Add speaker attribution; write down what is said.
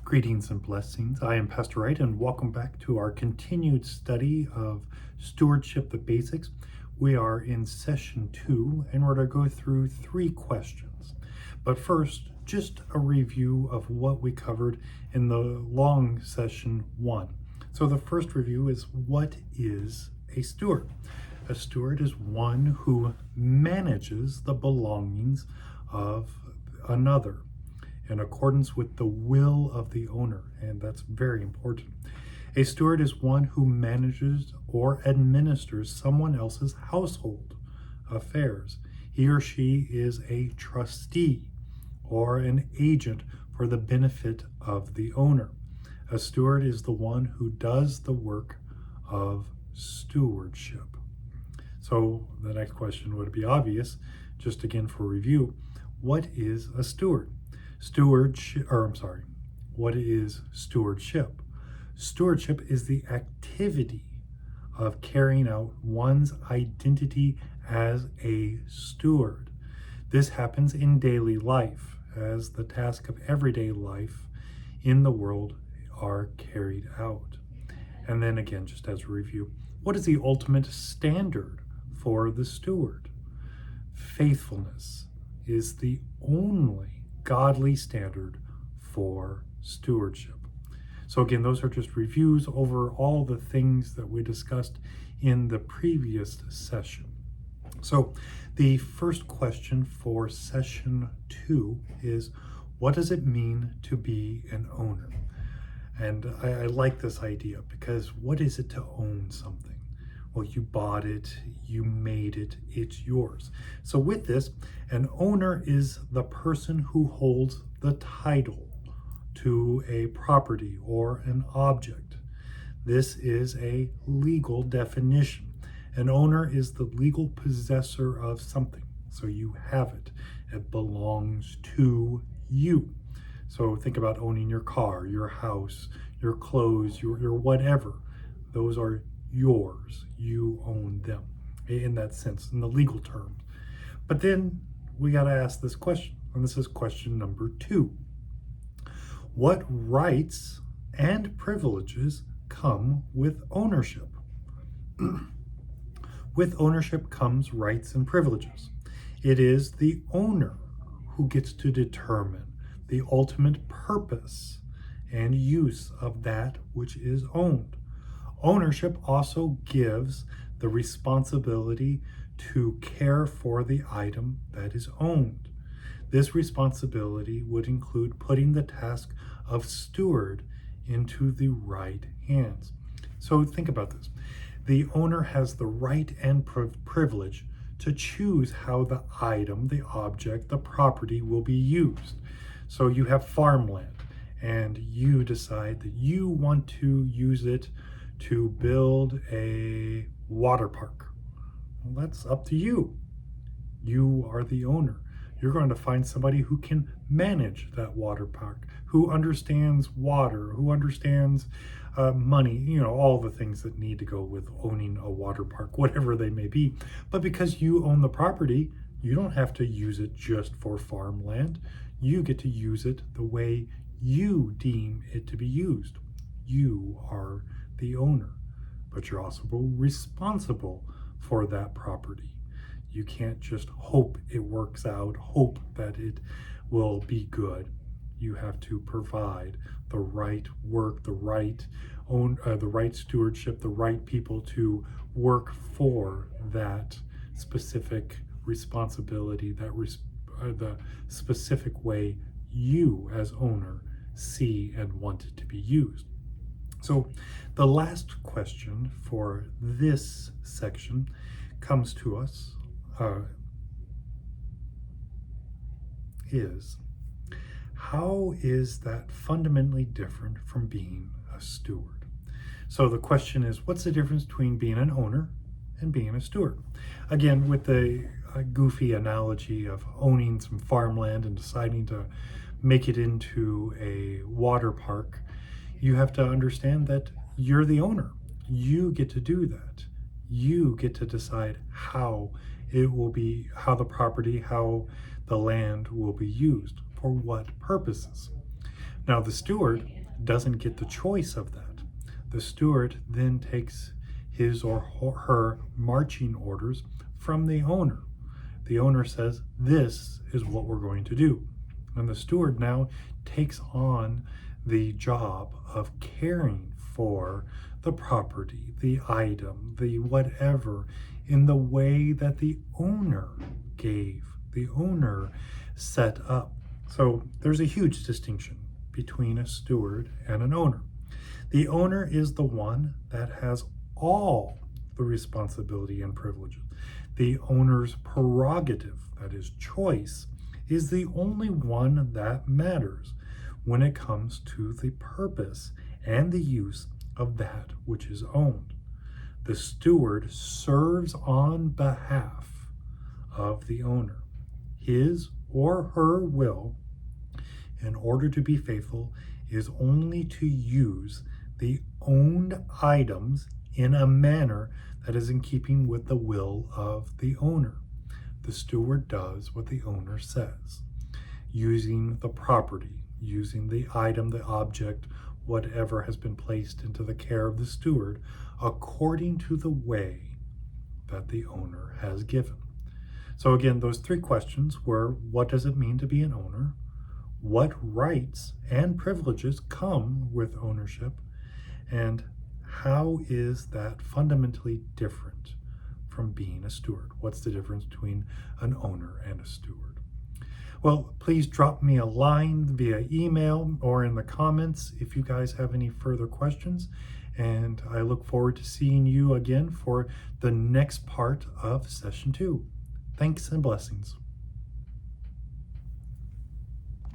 Speaker 1: Greetings and blessings. I am Pastor Wright, and welcome back to our continued study of Stewardship, the Basics. We are in session 2, and we're going to go through 3 questions. But first, just a review of what we covered in the long session 1. So the first review is, what is a steward? A steward is one who manages the belongings of another in accordance with the will of the owner, and that's very important. A steward is one who manages or administers someone else's household affairs. He or she is a trustee or an agent for the benefit of the owner. A steward is the one who does the work of stewardship. So the next question would be obvious, just again for review. What is a steward? What is stewardship? Stewardship is the activity of carrying out one's identity as a steward. This happens in daily life as the task of everyday life in the world are carried out. And then again, just as a review, what is the ultimate standard for the steward? Faithfulness is the only godly standard for stewardship. So again, those are just reviews over all the things that we discussed in the previous session. So the first question for session 2 is, what does it mean to be an owner? And I like this idea, because what is it to own something? Well, you bought it, you made it, it's yours. So with this, an owner is the person who holds the title to a property or an object. This is a legal definition. An owner is the legal possessor of something. So you have it. It belongs to you. So think about owning your car, your house, your clothes, your whatever. Those are yours. You own them in that sense, in the legal terms. But then we got to ask this question, and this is question number 2. What rights and privileges come with ownership? With ownership comes rights and privileges. It is the owner who gets to determine the ultimate purpose and use of that which is owned. Ownership also gives the responsibility to care for the item that is owned. This responsibility would include putting the task of steward into the right hands. So think about this. The owner has the right and privilege to choose how the item, the object, the property will be used. So you have farmland, and you decide that you want to use it to build a water park. Well, that's up to you. You are the owner. You're going to find somebody who can manage that water park, who understands water, who understands money, all the things that need to go with owning a water park, whatever they may be. But because you own the property, you don't have to use it just for farmland. You get to use it the way you deem it to be used. You are the owner, but you're also responsible for that property. You can't just hope it works out, hope that it will be good. You have to provide the right work, the right stewardship, the right people to work for that specific responsibility, the specific way you as owner see and want it to be used. So the last question for this section comes to us is, how is that fundamentally different from being a steward? So the question is, what's the difference between being an owner and being a steward? Again, with the goofy analogy of owning some farmland and deciding to make it into a water park, you have to understand that you're the owner. You get to do that. You get to decide how it will be, how the property, how the land will be used, for what purposes. Now, the steward doesn't get the choice of that. The steward then takes his or her marching orders from the owner. The owner says, this is what we're going to do. And the steward now takes on the job of caring for the property, the item, the whatever, in the way that the owner gave, the owner set up. So there's a huge distinction between a steward and an owner. The owner is the one that has all the responsibility and privileges. The owner's prerogative, that is choice, is the only one that matters when it comes to the purpose and the use of that which is owned. The steward serves on behalf of the owner. His or her will, in order to be faithful, is only to use the owned items in a manner that is in keeping with the will of the owner. The steward does what the owner says, using the property, using the item, the object, whatever has been placed into the care of the steward, according to the way that the owner has given. So again, those three questions were, what does it mean to be an owner? What rights and privileges come with ownership? And how is that fundamentally different from being a steward? What's the difference between an owner and a steward? Well, please drop me a line via email or in the comments if you guys have any further questions. And I look forward to seeing you again for the next part of session 2. Thanks and blessings.